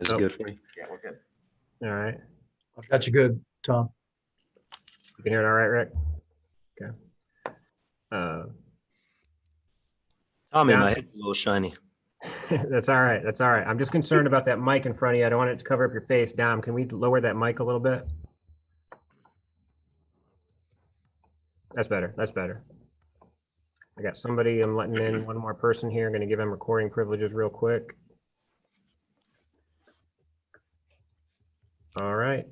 Is it good for me? Yeah, we're good. All right. I've got you good, Tom. You can hear it all right, Rick? Okay. Tommy, Yeah. my head's a little shiny. That's all right. That's all right. I'm just concerned about that mic in front of you. I don't want it to cover up your face. Dom, can we lower that mic a little bit? That's better. That's better. I got somebody, I'm letting in one more person here. I'm going to give him recording privileges real quick. All right.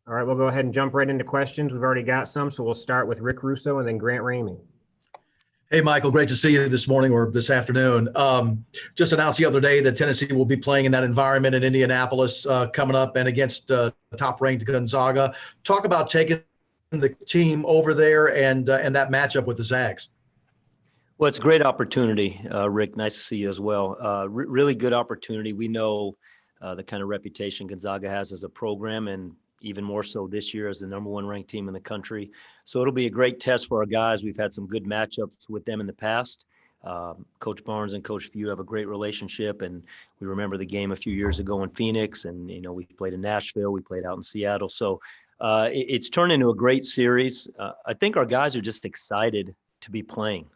All right, we'll go ahead and jump right into questions. We've already got some, so we'll start with Rick Russo and then Grant Ramey. Hey, Michael, great to see you this morning or this afternoon. Just announced the other day that Tennessee will be playing in that environment in Indianapolis coming up and against top-ranked Gonzaga. Talk about taking the team over there and that matchup with the Zags. Well, it's a great opportunity, Rick. Nice to see you as well. Really good opportunity. We know the kind of reputation Gonzaga has as a program, and even more so this year as the #1 ranked team in the country. So it'll be a great test for our guys. We've had some good matchups with them in the past. Coach Barnes and Coach Few have a great relationship, and we remember the game a few years ago in Phoenix, and we played in Nashville, we played out in Seattle. So it's turned into a great series. I think our guys are just excited to be playing.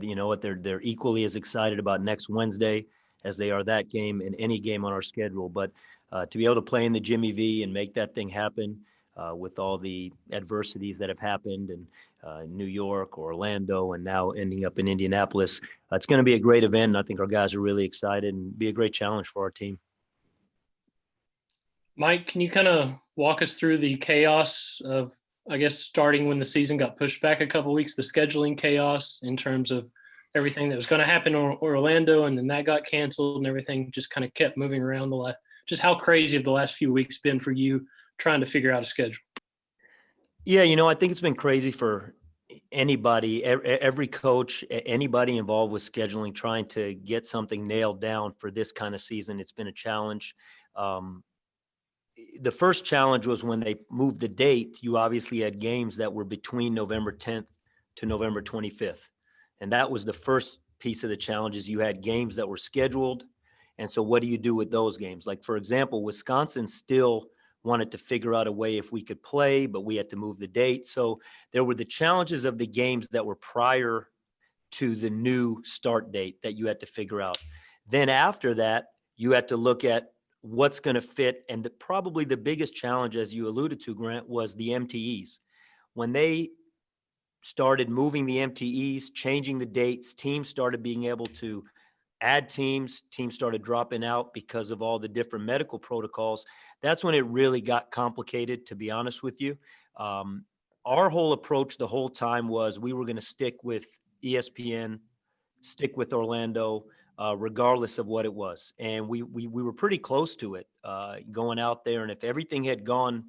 You know what? They're equally as excited about next Wednesday as they are that game and any game on our schedule. But to be able to play in the Jimmy V and make that thing happen with all the adversities that have happened in New York, Orlando, and now ending up in Indianapolis, it's going to be a great event. And I think our guys are really excited and be a great challenge for our team. Mike, can you kind of walk us through the chaos of, I guess, starting when the season got pushed back a couple of weeks, the scheduling chaos in terms of everything that was going to happen in Orlando, and then that got canceled and everything just kind of kept moving around just how crazy have the last few weeks been for you trying to figure out a schedule? Yeah, I think it's been crazy for anybody, every coach, anybody involved with scheduling, trying to get something nailed down for this kind of season. It's been a challenge. The first challenge was when they moved the date. You obviously had games that were between November 10th to November 25th. And that was the first piece of the challenges. You had games that were scheduled. And so what do you do with those games? Like, for example, Wisconsin still wanted to figure out a way if we could play, but we had to move the date. So there were the challenges of the games that were prior to the new start date that you had to figure out. Then after that, you had to look at what's going to fit. And probably the biggest challenge, as you alluded to, Grant, was the MTEs. When they started moving the MTEs, changing the dates, teams started being able to add teams started dropping out because of all the different medical protocols. That's when it really got complicated, to be honest with you. Our whole approach the whole time was we were going to stick with ESPN, stick with Orlando, regardless of what it was. And we were pretty close to it going out there. And if everything had gone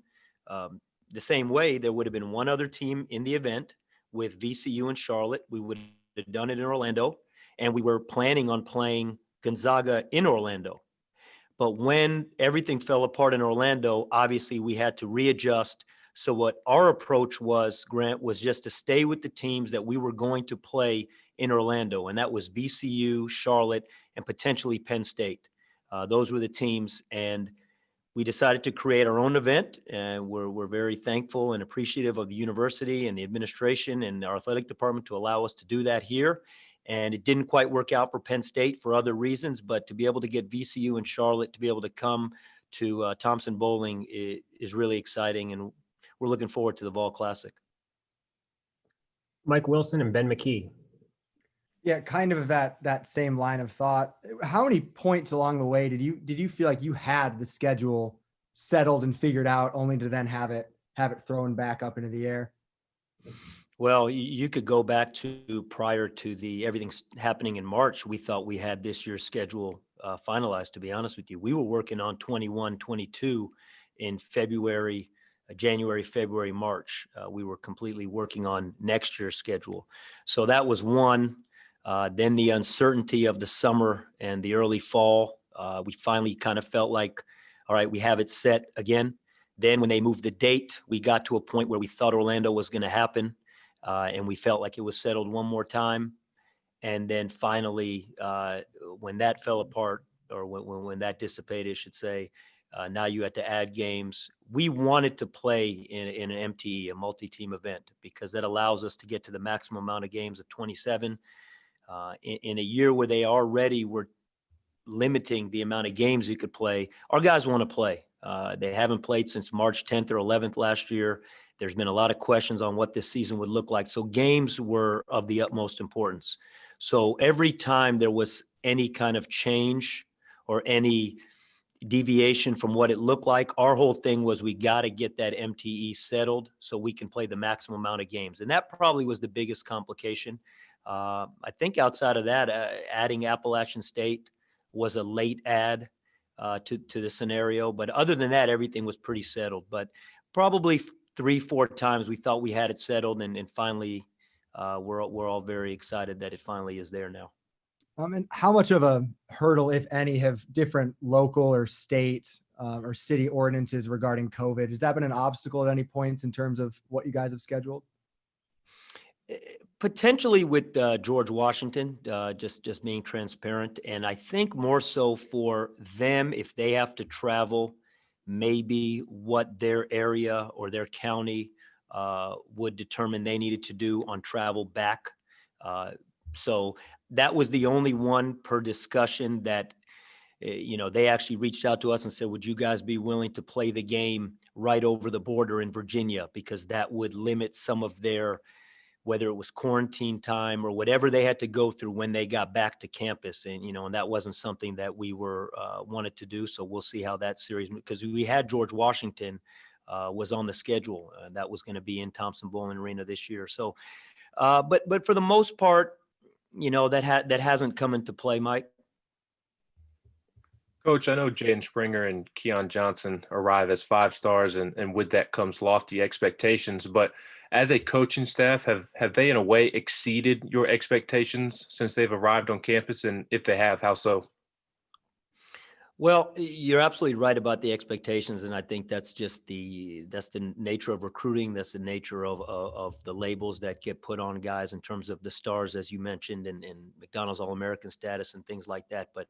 the same way, there would have been one other team in the event with VCU and Charlotte. We would have done it in Orlando. And we were planning on playing Gonzaga in Orlando. But when everything fell apart in Orlando, obviously we had to readjust. So what our approach was, Grant, was just to stay with the teams that we were going to play in Orlando. And that was VCU, Charlotte, and potentially Penn State. Those were the teams. And we decided to create our own event. And we're very thankful and appreciative of the university and the administration and our athletic department to allow us to do that here. And it didn't quite work out for Penn State for other reasons, but to be able to get VCU and Charlotte to be able to come to Thompson Bowling is really exciting, and we're looking forward to the Vol Classic. Mike Wilson and Ben McKee. Yeah, kind of that same line of thought. How many points along the way did you feel like you had the schedule settled and figured out, only to then have it thrown back up into the air? Well, you could go back to prior to everything happening in March. We thought we had this year's schedule finalized, to be honest with you. We were working on 21, 22 in February, January, February, March. We were completely working on next year's schedule. So that was one. Then the uncertainty of the summer and the early fall, we finally kind of felt like, all right, we have it set again. Then when they moved the date, we got to a point where we thought Orlando was going to happen. And we felt like it was settled one more time. And then finally, when that fell apart, or when that dissipated, I should say, now you had to add games. We wanted to play in an MTE, a multi-team event, because that allows us to get to the maximum amount of games of 27. In a year where they already were limiting the amount of games you could play, our guys want to play. They haven't played since March 10th or 11th last year. There's been a lot of questions on what this season would look like. So games were of the utmost importance. So every time there was any kind of change or any deviation from what it looked like, our whole thing was we got to get that MTE settled so we can play the maximum amount of games. And that probably was the biggest complication. I think outside of that, adding Appalachian State was a late add to the scenario. But other than that, everything was pretty settled. But probably 3-4 times we thought we had it settled, and finally we're all very excited that it finally is there now. And how much of a hurdle, if any, have different local or state or city ordinances regarding COVID? Has that been an obstacle at any points in terms of what you guys have scheduled? Potentially with George Washington, just being transparent. And I think more so for them, if they have to travel, maybe what their area or their county would determine they needed to do on travel back. So that was the only one per discussion that, they actually reached out to us and said, would you guys be willing to play the game right over the border in Virginia? Because that would limit some of their, whether it was quarantine time or whatever they had to go through when they got back to campus. And, and that wasn't something that we were wanted to do. So we'll see how that series, because we had George Washington was on the schedule. That was going to be in Thompson-Boling Arena this year. So, but for the most part, that hasn't come into play, Mike. Coach, I know Jaden Springer and Keon Johnson arrive as 5 stars, and with that comes lofty expectations. But as a coaching staff, have they in a way exceeded your expectations since they've arrived on campus? And if they have, how so? Well, you're absolutely right about the expectations, and I think that's just the nature of recruiting. That's the nature of the labels that get put on guys in terms of the stars, as you mentioned, and McDonald's All-American status and things like that. But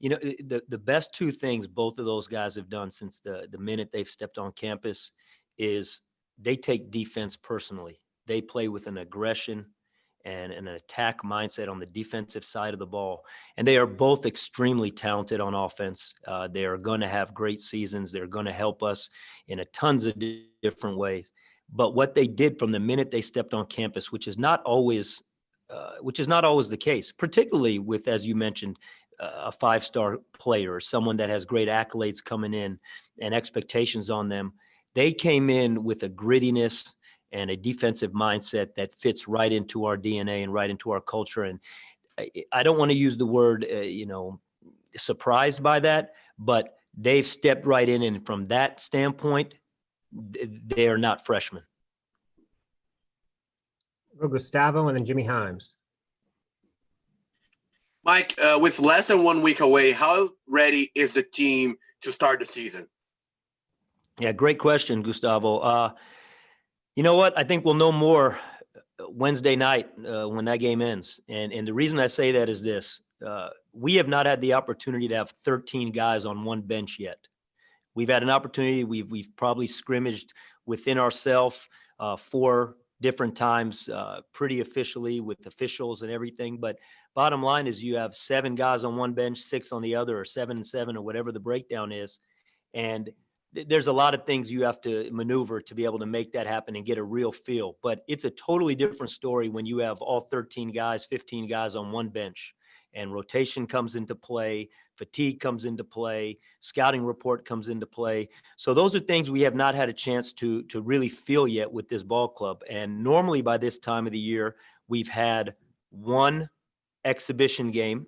the best 2 things both of those guys have done since the minute they've stepped on campus is they take defense personally. They play with an aggression and an attack mindset on the defensive side of the ball. And they are both extremely talented on offense. They are going to have great seasons. They're going to help us in a tons of different ways. But what they did from the minute they stepped on campus, which is not always the case, particularly with, as you mentioned, a 5-star player or someone that has great accolades coming in and expectations on them. They came in with a grittiness and a defensive mindset that fits right into our DNA and right into our culture. And I don't want to use the word, surprised by that, but they've stepped right in. And from that standpoint, they are not freshmen. Gustavo and then Jimmy Himes. Mike, with less than 1 week away, how ready is the team to start the season? Yeah, great question, Gustavo. You know what? I think we'll know more Wednesday night when that game ends. And the reason I say that is this. We have not had the opportunity to have 13 guys on one bench yet. We've had an opportunity. We've probably scrimmaged within ourselves 4 different times, pretty officially with officials and everything. But bottom line is you have 7 guys on one bench, 6 on the other, or 7 and 7, or whatever the breakdown is. And there's a lot of things you have to maneuver to be able to make that happen and get a real feel. But it's a totally different story when you have all 13 guys, 15 guys on one bench, and rotation comes into play, fatigue comes into play, scouting report comes into play. So those are things we have not had a chance to really feel yet with this ball club. And normally by this time of the year, we've had 1 exhibition game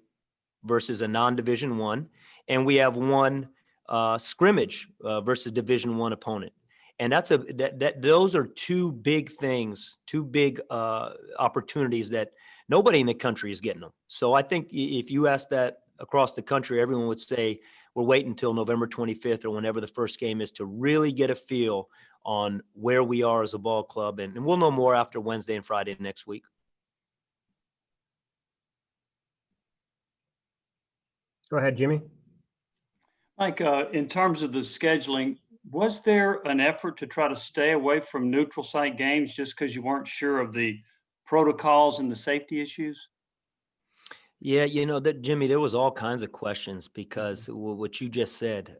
versus a non-Division I, and we have 1 scrimmage versus Division I opponent. And those are 2 big things, 2 big opportunities that nobody in the country is getting them. So I think if you ask that across the country, everyone would say we're waiting until November 25th or whenever the first game is to really get a feel on where we are as a ball club. And we'll know more after Wednesday and Friday next week. Go ahead, Jimmy. Mike, in terms of the scheduling, was there an effort to try to stay away from neutral site games just because you weren't sure of the protocols and the safety issues? Yeah, Jimmy, there was all kinds of questions because what you just said,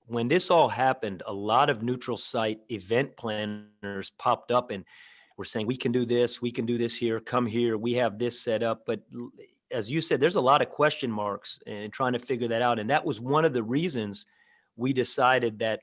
when this all happened, a lot of neutral site event planners popped up and were saying, we can do this here, come here, we have this set up. But as you said, there's a lot of question marks and trying to figure that out. And that was one of the reasons we decided that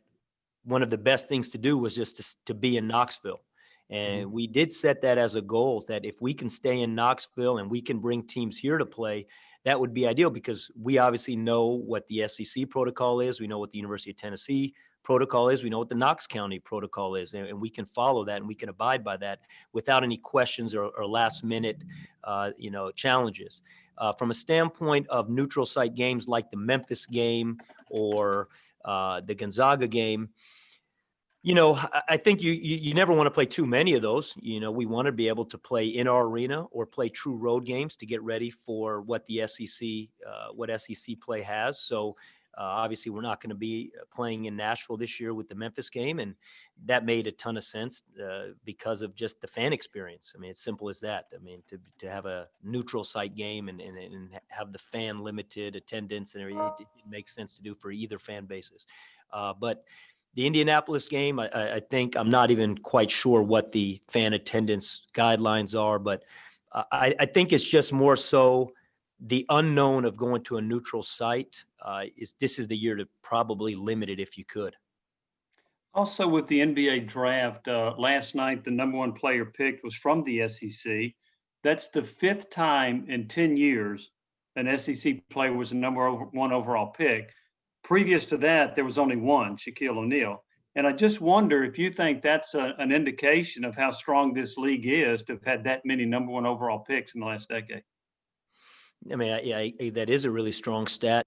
one of the best things to do was just to be in Knoxville. And we did set that as a goal, that if we can stay in Knoxville and we can bring teams here to play, that would be ideal, because we obviously know what the SEC protocol is. We know what the University of Tennessee protocol is. We know what the Knox County protocol is, and we can follow that and we can abide by that without any questions or last minute, challenges. From a standpoint of neutral site games like the Memphis game or the Gonzaga game, I think you never want to play too many of those. We want to be able to play in our arena or play true road games to get ready for what the SEC play has. So obviously we're not going to be playing in Nashville this year with the Memphis game. And that made a ton of sense because of just the fan experience. I mean, it's simple as that. I mean, to have a neutral site game and have the fan limited attendance and everything, it makes sense to do for either fan bases. But the Indianapolis game, I think, I'm not even quite sure what the fan attendance guidelines are, but I think it's just more so the unknown of going to a neutral site. This is the year to probably limit it if you could. Also, with the NBA draft, last night, the number one player picked was from the SEC. That's the fifth time in 10 years an SEC player was the number one overall pick. Previous to that, there was only one, Shaquille O'Neal. And I just wonder if you think that's an indication of how strong this league is to have had that many number one overall picks in the last decade. I mean, that is a really strong stat.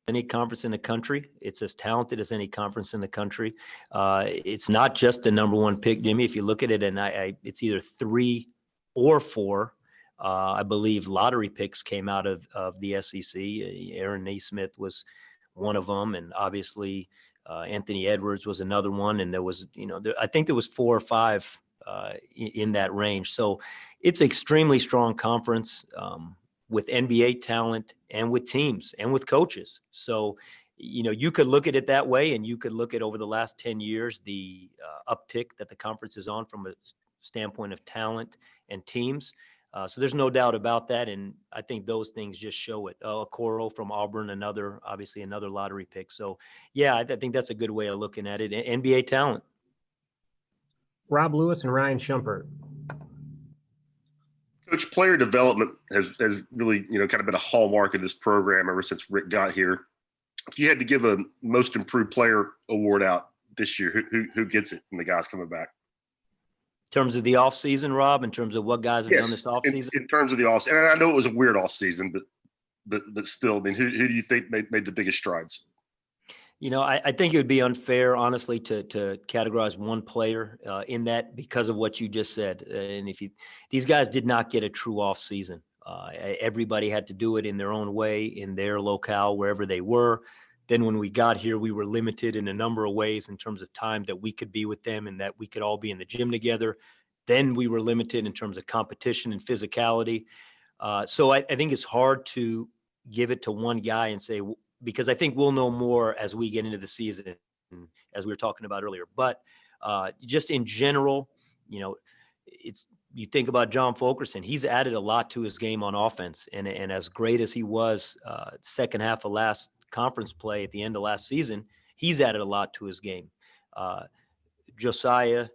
Any conference in the country, it's as talented as any conference in the country. It's not just the number one pick, Jimmy. If you look at it, and it's either 3 or 4. I believe lottery picks came out of the SEC. Aaron Naismith was one of them, and obviously Anthony Edwards was another one. And there was, I think there was 4 or 5 in that range. So it's an extremely strong conference with NBA talent and with teams and with coaches. So, you could look at it that way, and you could look at over the last 10 years, the uptick that the conference is on from a standpoint of talent and teams. So there's no doubt about that. And I think those things just show it. Coro from Auburn, obviously another lottery pick. So yeah, I think that's a good way of looking at it. NBA talent. Rob Lewis and Ryan Shumpert. Coach, player development has really, kind of been a hallmark of this program ever since Rick got here. If you had to give a most improved player award out this year, who gets it from the guys coming back? In terms of the offseason, Rob, in terms of what guys have done this offseason? In terms of the offseason. And I know it was a weird offseason, but still, I mean, who do you think made the biggest strides? I think it would be unfair, honestly, to categorize one player in that because of what you just said. And these guys did not get a true offseason. Everybody had to do it in their own way, in their locale, wherever they were. Then when we got here, we were limited in a number of ways in terms of time that we could be with them and that we could all be in the gym together. Then we were limited in terms of competition and physicality. So I think it's hard to give it to one guy and say, because I think we'll know more as we get into the season, as we were talking about earlier. But just in general, you think about John Fulkerson, he's added a lot to his game on offense. And as great as he was second half of last conference play at the end of last season, he's added a lot to his game. Josiah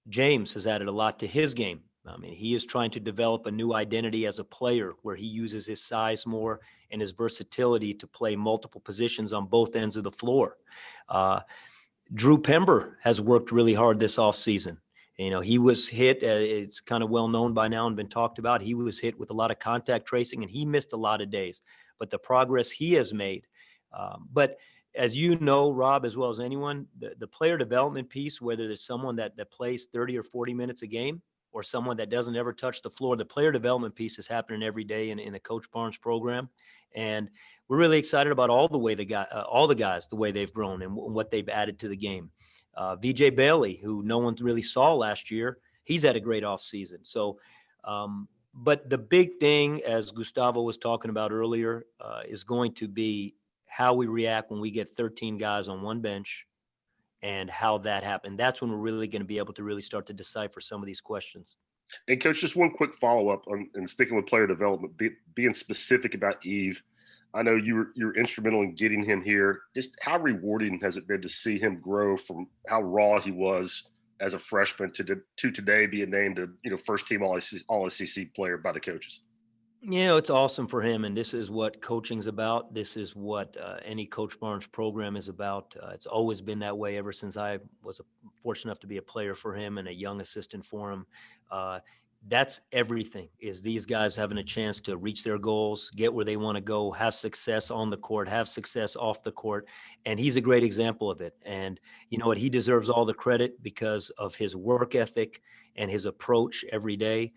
James has added a lot to his game. I mean, he is trying to develop a new identity as a player where he uses his size more and his versatility to play multiple positions on both ends of the floor. Drew Pember has worked really hard this offseason. He was hit, it's kind of well known by now and been talked about. He was hit with a lot of contact tracing and he missed a lot of days. But the progress he has made. But as you know, Rob, as well as anyone, the player development piece, whether there's someone that plays 30 or 40 minutes a game or someone that doesn't ever touch the floor. The player development piece is happening every day in the Coach Barnes program. And we're really excited about all the guys, the way they've grown and what they've added to the game. VJ Bailey, who no one really saw last year, he's had a great offseason. So, but the big thing, as Gustavo was talking about earlier, is going to be how we react when we get 13 guys on one bench and how that happened. That's when we're really going to be able to really start to decipher some of these questions. And Coach, just one quick follow-up on and sticking with player development, being specific about Eve. I know you're instrumental in getting him here. Just how rewarding has it been to see him grow from how raw he was as a freshman to today being named a first team all SEC player by the coaches? It's awesome for him, and this is what coaching's about. This is what any Coach Barnes program is about. It's always been that way ever since I was fortunate enough to be a player for him and a young assistant for him. That's everything, is these guys having a chance to reach their goals, get where they want to go, have success on the court, have success off the court. And he's a great example of it. And you know what? He deserves all the credit because of his work ethic and his approach every day.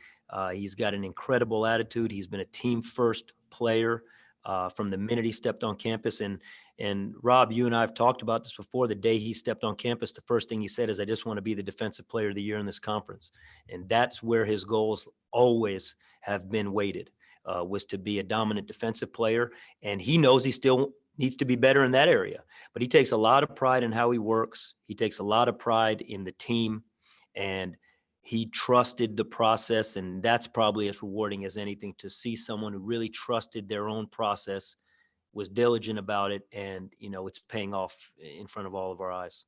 He's got an incredible attitude. He's been a team first player from the minute he stepped on campus. And Rob, you and I have talked about this before. The day he stepped on campus, the first thing he said is, I just want to be the defensive player of the year in this conference. And that's where his goals always have been weighted, was to be a dominant defensive player. And he knows he still needs to be better in that area. But he takes a lot of pride in how he works. He takes a lot of pride in the team. And he trusted the process. And that's probably as rewarding as anything, to see someone who really trusted their own process, was diligent about it, and it's paying off in front of all of our eyes.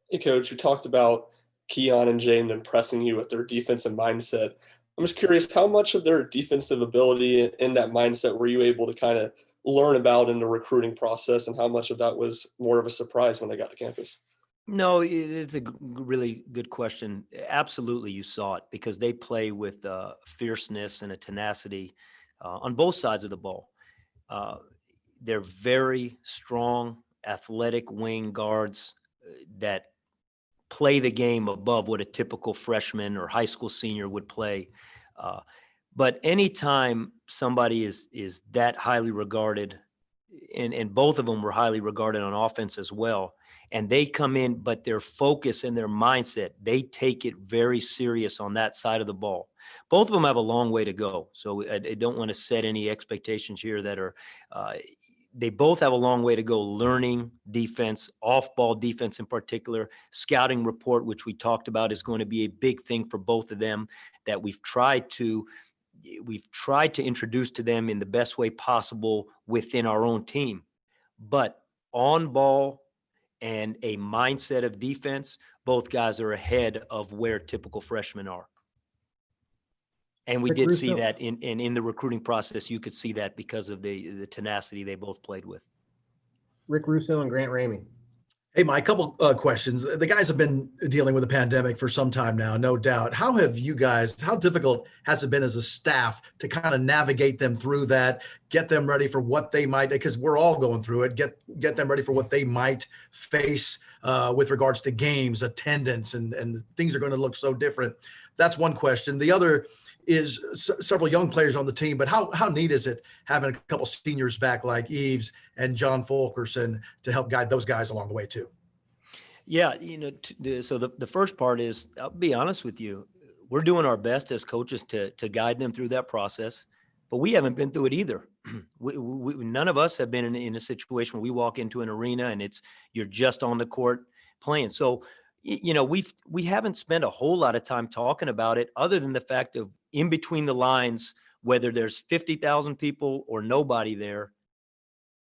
Hey, Coach, you talked about Keon and Jaden impressing you with their defensive mindset. I'm just curious, how much of their defensive ability in that mindset were you able to kind of learn about in the recruiting process, and how much of that was more of a surprise when they got to campus? No, it's a really good question. Absolutely, you saw it, because they play with fierceness and a tenacity on both sides of the ball. They're very strong, athletic wing guards that play the game above what a typical freshman or high school senior would play. But anytime somebody is that highly regarded, and both of them were highly regarded on offense as well, and they come in, but their focus and their mindset, they take it very serious on that side of the ball. Both of them have a long way to go. So I don't want to set any expectations here that are they both have a long way to go learning defense, off-ball defense in particular. Scouting report, which we talked about, is going to be a big thing for both of them, that we've tried to introduce to them in the best way possible within our own team. But on ball and a mindset of defense, both guys are ahead of where typical freshmen are. And we did see that in the recruiting process. You could see that because of the tenacity they both played with. Rick Russo and Grant Ramey. Hey, Mike, couple questions. The guys have been dealing with the pandemic for some time now, no doubt. How difficult has it been as a staff to kind of navigate them through that, get them ready for what they might, because we're all going through it, get them ready for what they might face with regards to games, attendance, and things are going to look so different. That's one question. The other is several young players on the team, but how neat is it having a couple seniors back like Eves and John Fulkerson to help guide those guys along the way too? Yeah, so the first part is, I'll be honest with you, we're doing our best as coaches to guide them through that process, but we haven't been through it either. None of us have been in a situation where we walk into an arena and you're just on the court playing. So we haven't spent a whole lot of time talking about it, other than the fact of, in between the lines, whether there's 50,000 people or nobody there,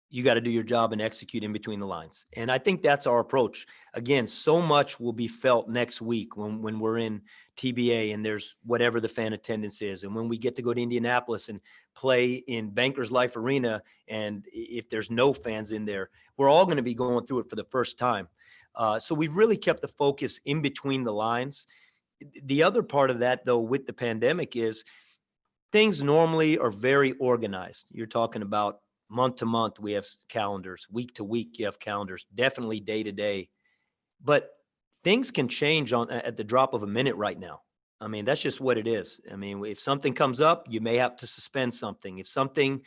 you got to do your job and execute in between the lines. And I think that's our approach. Again, so much will be felt next week when we're in TBA and there's whatever the fan attendance is. And when we get to go to Indianapolis and play in Bankers Life Arena, and if there's no fans in there, we're all going to be going through it for the first time. So we've really kept the focus in between the lines. The other part of that, though, with the pandemic is things normally are very organized. You're talking about month to month, we have calendars. Week to week, you have calendars. Definitely day to day. But things can change at the drop of a minute right now. I mean, that's just what it is. I mean, if something comes up, you may have to suspend something. If something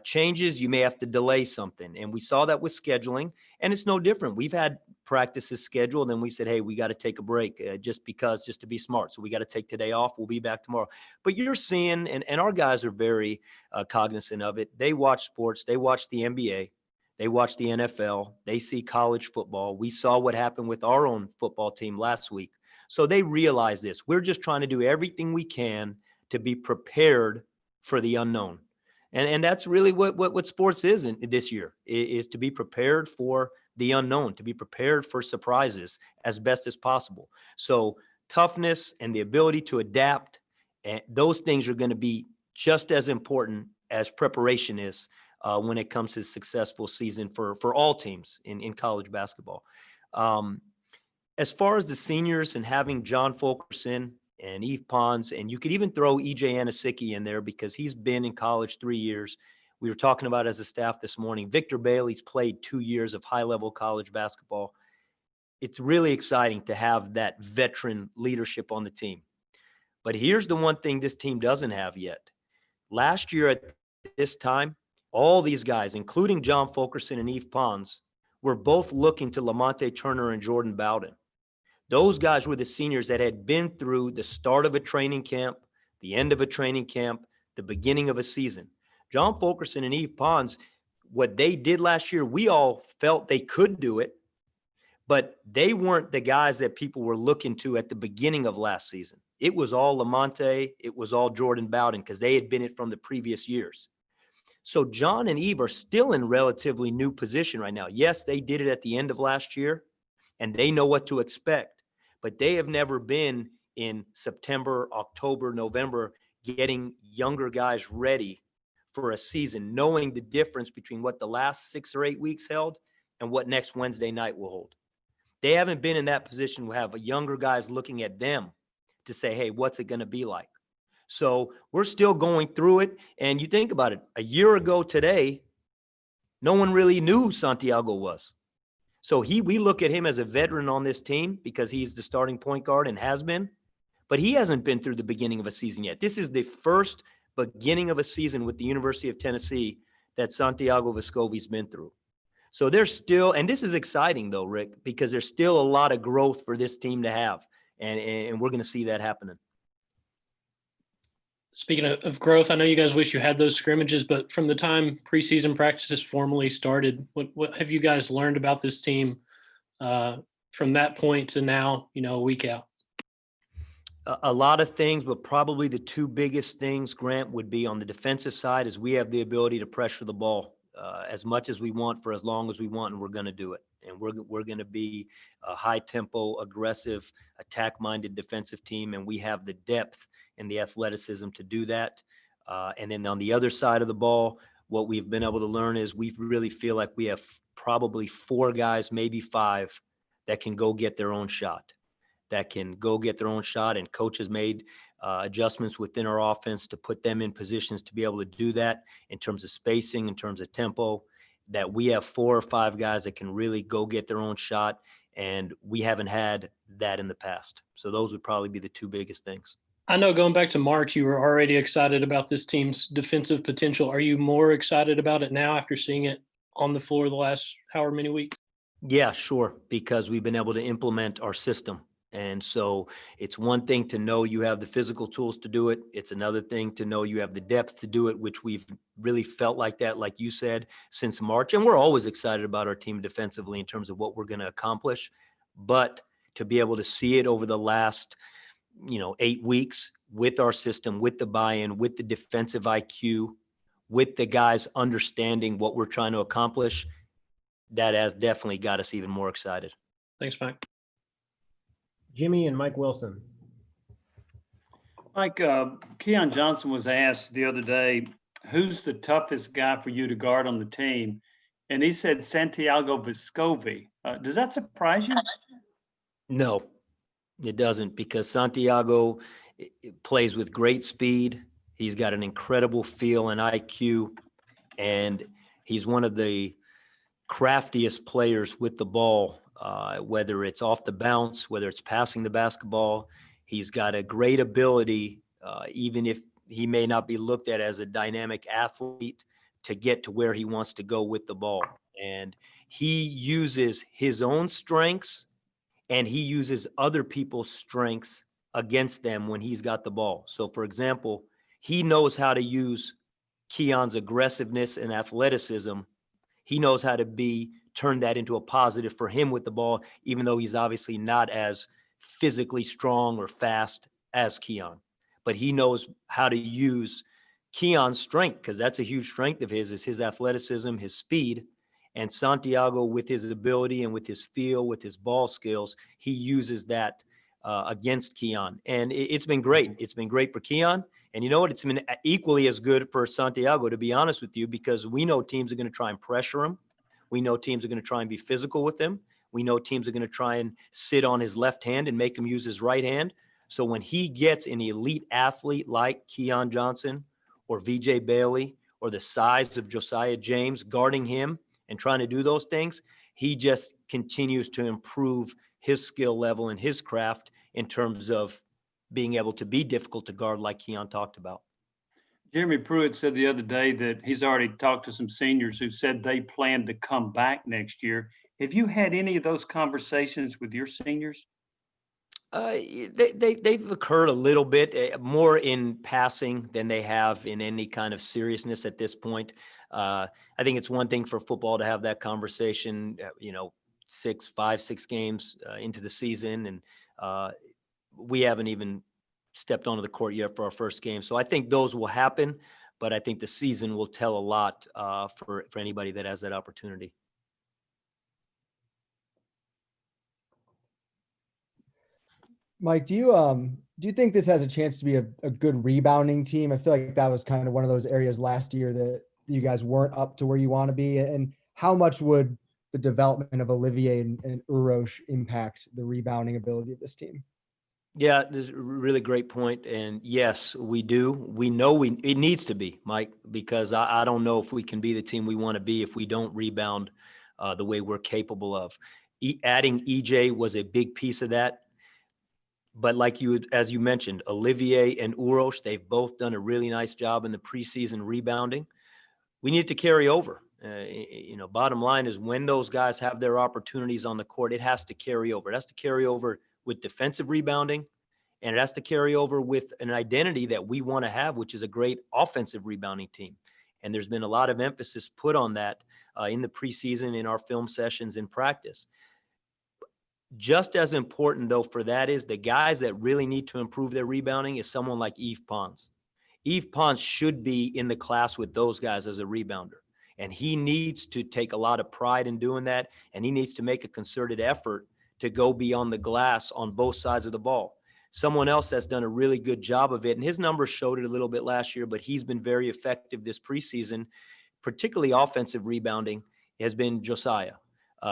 changes, you may have to delay something. And we saw that with scheduling, and it's no different. We've had practices scheduled, and we said, hey, we got to take a break just to be smart. So we got to take today off. We'll be back tomorrow. But you're seeing, and our guys are very cognizant of it. They watch sports. They watch the NBA. They watch the NFL. They see college football. We saw what happened with our own football team last week. So they realize this. We're just trying to do everything we can to be prepared for the unknown. And that's really what sports is this year, is to be prepared for the unknown, to be prepared for surprises as best as possible. So toughness and the ability to adapt, and those things are going to be just as important as preparation is when it comes to a successful season for all teams in college basketball. As far as the seniors and having John Fulkerson and Eve Pons, and you could even throw EJ Anisicki in there because he's been in college 3 years. We were talking about as a staff this morning, Victor Bailey's played 2 years of high-level college basketball. It's really exciting to have that veteran leadership on the team. But here's the one thing this team doesn't have yet. Last year at this time, all these guys, including John Fulkerson and Eve Pons, were both looking to Lamonte Turner and Jordan Bowden. Those guys were the seniors that had been through the start of a training camp, the end of a training camp, the beginning of a season. John Fulkerson and Eve Pons, what they did last year, we all felt they could do it, but they weren't the guys that people were looking to at the beginning of last season. It was all Lamonte, it was all Jordan Bowden because they had been it from the previous years. So John and Eve are still in relatively new position right now. Yes, they did it at the end of last year, and they know what to expect. But they have never been in September, October, November, getting younger guys ready for a season, knowing the difference between what the last 6 or 8 weeks held and what next Wednesday night will hold. They haven't been in that position to have younger guys looking at them to say, hey, what's it going to be like? So we're still going through it. And you think about it, a year ago today, no one really knew who Santiago was. So we look at him as a veteran on this team because he's the starting point guard and has been, but he hasn't been through the beginning of a season yet. This is the first beginning of a season with the University of Tennessee that Santiago Vescovi's been through. So there's still, and this is exciting though, Rick, because there's still a lot of growth for this team to have, and we're going to see that happening. Speaking of growth, I know you guys wish you had those scrimmages, but from the time preseason practices formally started, what have you guys learned about this team from that point to now, a week out? A lot of things, but probably the two biggest things, Grant, would be on the defensive side is we have the ability to pressure the ball as much as we want for as long as we want, and we're going to do it. And we're going to be a high-tempo, aggressive, attack-minded defensive team, and we have the depth and the athleticism to do that. And then on the other side of the ball, what we've been able to learn is we really feel like we have probably 4 guys, maybe 5, that can go get their own shot. And coach has made adjustments within our offense to put them in positions to be able to do that in terms of spacing, in terms of tempo, that we have 4 or 5 guys that can really go get their own shot. And we haven't had that in the past. So those would probably be the 2 biggest things. I know going back to March, you were already excited about this team's defensive potential. Are you more excited about it now after seeing it on the floor the last however many weeks? Yeah, sure, because we've been able to implement our system. And so it's one thing to know you have the physical tools to do it. It's another thing to know you have the depth to do it, which we've really felt like that, like you said, since March. And we're always excited about our team defensively in terms of what we're going to accomplish. But to be able to see it over the last 8 weeks with our system, with the buy-in, with the defensive IQ, with the guys understanding what we're trying to accomplish, that has definitely got us even more excited. Thanks, Mike. Jimmy and Mike Wilson. Mike, Keon Johnson was asked the other day, who's the toughest guy for you to guard on the team? And he said Santiago Vescovi. Does that surprise you? No, it doesn't, because Santiago plays with great speed. He's got an incredible feel and IQ, and he's one of the craftiest players with the ball, whether it's off the bounce, whether it's passing the basketball. He's got a great ability, even if he may not be looked at as a dynamic athlete, to get to where he wants to go with the ball. And he uses his own strengths and he uses other people's strengths against them when he's got the ball. So, for example, he knows how to use Keon's aggressiveness and athleticism. He knows how to turn that into a positive for him with the ball, even though he's obviously not as physically strong or fast as Keon. But he knows how to use Keon's strength, because that's a huge strength of his, is his athleticism, his speed. And Santiago, with his ability and with his feel, with his ball skills, he uses that against Keon. And it's been great. It's been great for Keon. And you know what? It's been equally as good for Santiago, to be honest with you, because we know teams are going to try and pressure him. We know teams are going to try and be physical with him. We know teams are going to try and sit on his left hand and make him use his right hand. So when he gets an elite athlete like Keon Johnson or VJ Bailey or the size of Josiah James guarding him and trying to do those things, he just continues to improve his skill level and his craft in terms of being able to be difficult to guard, like Keon talked about. Jeremy Pruitt said the other day that he's already talked to some seniors who said they plan to come back next year. Have you had any of those conversations with your seniors? They've occurred a little bit, more in passing than they have in any kind of seriousness at this point. I think it's one thing for football to have that conversation, 5-6 games into the season, and we haven't even stepped onto the court yet for our first game. So I think those will happen, but I think the season will tell a lot for anybody that has that opportunity. Mike, do you think this has a chance to be a good rebounding team? I feel like that was kind of one of those areas last year that you guys weren't up to where you want to be. And how much would the development of Olivier and Urosh impact the rebounding ability of this team? Yeah, this is a really great point. And yes, we do. We know it needs to be, Mike, because I don't know if we can be the team we want to be if we don't rebound the way we're capable of. Adding EJ was a big piece of that. But as you mentioned, Olivier and Urosh, they've both done a really nice job in the preseason rebounding. We need to carry over. Bottom line is when those guys have their opportunities on the court, it has to carry over. It has to carry over with defensive rebounding, and it has to carry over with an identity that we want to have, which is a great offensive rebounding team. And there's been a lot of emphasis put on that in the preseason, in our film sessions, in practice. Just as important, though, for that is the guys that really need to improve their rebounding is someone like Yves Pons. Yves Pons should be in the class with those guys as a rebounder. And he needs to take a lot of pride in doing that. And he needs to make a concerted effort to go beyond the glass on both sides of the ball. Someone else that's done a really good job of it, and his numbers showed it a little bit last year, but he's been very effective this preseason, particularly offensive rebounding, has been Josiah.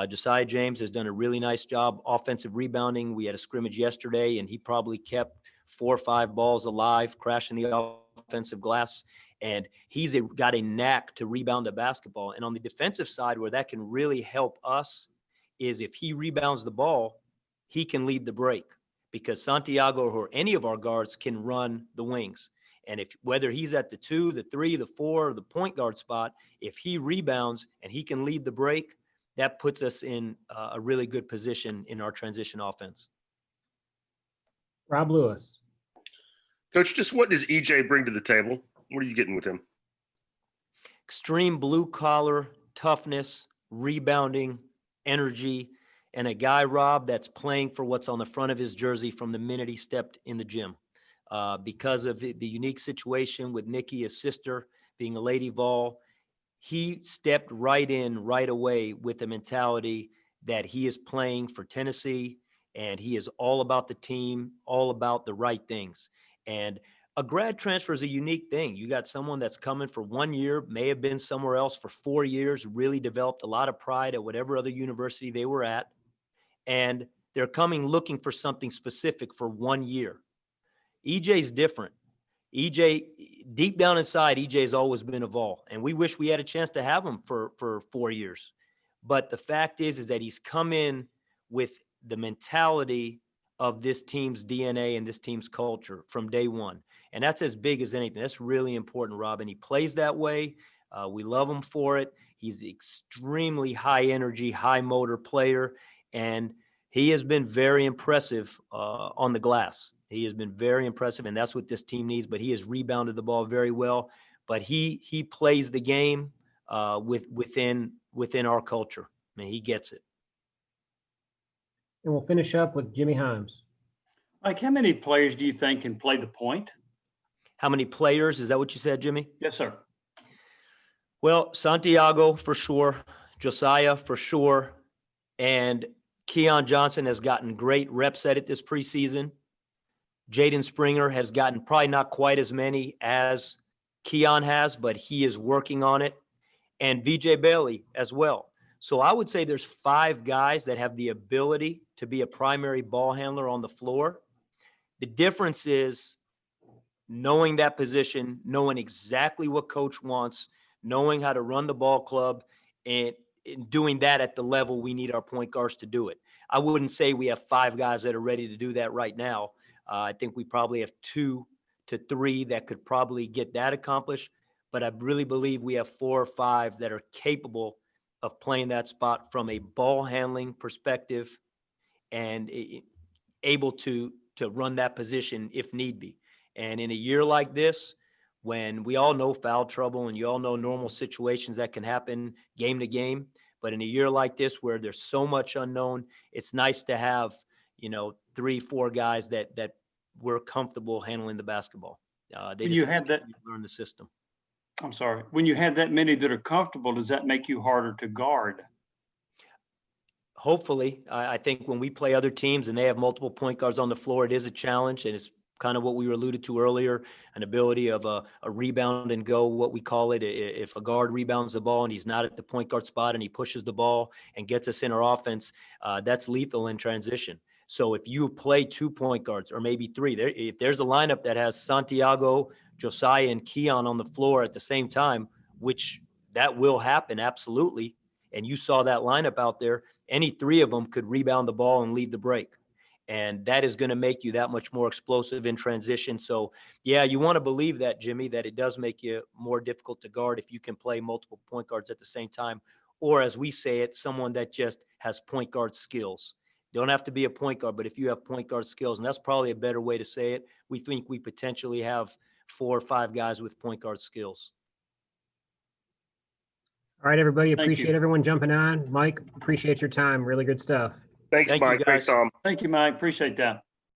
Josiah James has done a really nice job offensive rebounding. We had a scrimmage yesterday, and he probably kept 4 or 5 balls alive, crashing the offensive glass. And he's got a knack to rebound the basketball. And on the defensive side, where that can really help us is if he rebounds the ball, he can lead the break, because Santiago or any of our guards can run the wings. And whether he's at the 2, the 3, the 4, or the point guard spot, if he rebounds and he can lead the break, that puts us in a really good position in our transition offense. Rob Lewis. Coach, just what does EJ bring to the table? What are you getting with him? Extreme blue collar, toughness, rebounding, energy, and a guy, Rob, that's playing for what's on the front of his jersey from the minute he stepped in the gym. Because of the unique situation with Nikki, his sister, being a Lady Vol, he stepped right in right away with the mentality that he is playing for Tennessee, and he is all about the team, all about the right things. And a grad transfer is a unique thing. You got someone that's coming for 1 year, may have been somewhere else for 4 years, really developed a lot of pride at whatever other university they were at, and they're coming looking for something specific for 1 year. EJ's different. EJ, deep down inside, EJ's always been a Vol, and we wish we had a chance to have him for 4 years. But the fact is that he's come in with the mentality of this team's DNA and this team's culture from day one. And that's as big as anything. That's really important, Robin. He plays that way. We love him for it. He's extremely high energy, high motor player, and he has been very impressive on the glass. He has been very impressive, and that's what this team needs. But he has rebounded the ball very well. But he plays the game within our culture. I mean, he gets it. And we'll finish up with Jimmy Himes. Mike, how many players do you think can play the point? How many players? Is that what you said, Jimmy? Yes, sir. Well, Santiago for sure, Josiah for sure, and Keon Johnson has gotten great reps at it this preseason. Jaden Springer has gotten probably not quite as many as Keon has, but he is working on it, and VJ Bailey as well. So I would say there's 5 guys that have the ability to be a primary ball handler on the floor. The difference is knowing that position, knowing exactly what coach wants, knowing how to run the ball club, and doing that at the level we need our point guards to do it. I wouldn't say we have 5 guys that are ready to do that right now. I think we probably have 2 to 3 that could probably get that accomplished, but I really believe we have 4 or 5 that are capable of playing that spot from a ball handling perspective and able to run that position if need be. And in a year like this, when we all know foul trouble and you all know normal situations that can happen game to game, but in a year like this where there's so much unknown, it's nice to have, 3, 4 guys that we're comfortable handling the basketball. They When just you have that, learn the system. I'm sorry, when you have that many that are comfortable, does that make you harder to guard? Hopefully, I think when we play other teams and they have multiple point guards on the floor, it is a challenge, and it's kind of what we were alluded to earlier, an ability of a rebound and go, what we call it. If a guard rebounds the ball and he's not at the point guard spot and he pushes the ball and gets us in our offense, that's lethal in transition. So if you play 2 point guards or maybe 3, if there's a lineup that has Santiago, Josiah, and Keon on the floor at the same time, which that will happen, absolutely, and you saw that lineup out there, any 3 of them could rebound the ball and lead the break. And that is going to make you that much more explosive in transition. So, yeah, you want to believe that, Jimmy, that it does make you more difficult to guard if you can play multiple point guards at the same time. Or as we say it, someone that just has point guard skills. Don't have to be a point guard, but if you have point guard skills, and that's probably a better way to say it, we think we potentially have 4 or 5 guys with point guard skills. All right, everybody. Thank Appreciate you. everyone jumping on. Mike, appreciate your time. Really good stuff. Thanks, Thank you, Mike. Thanks, guys. Tom. Thank you, Mike. Appreciate that.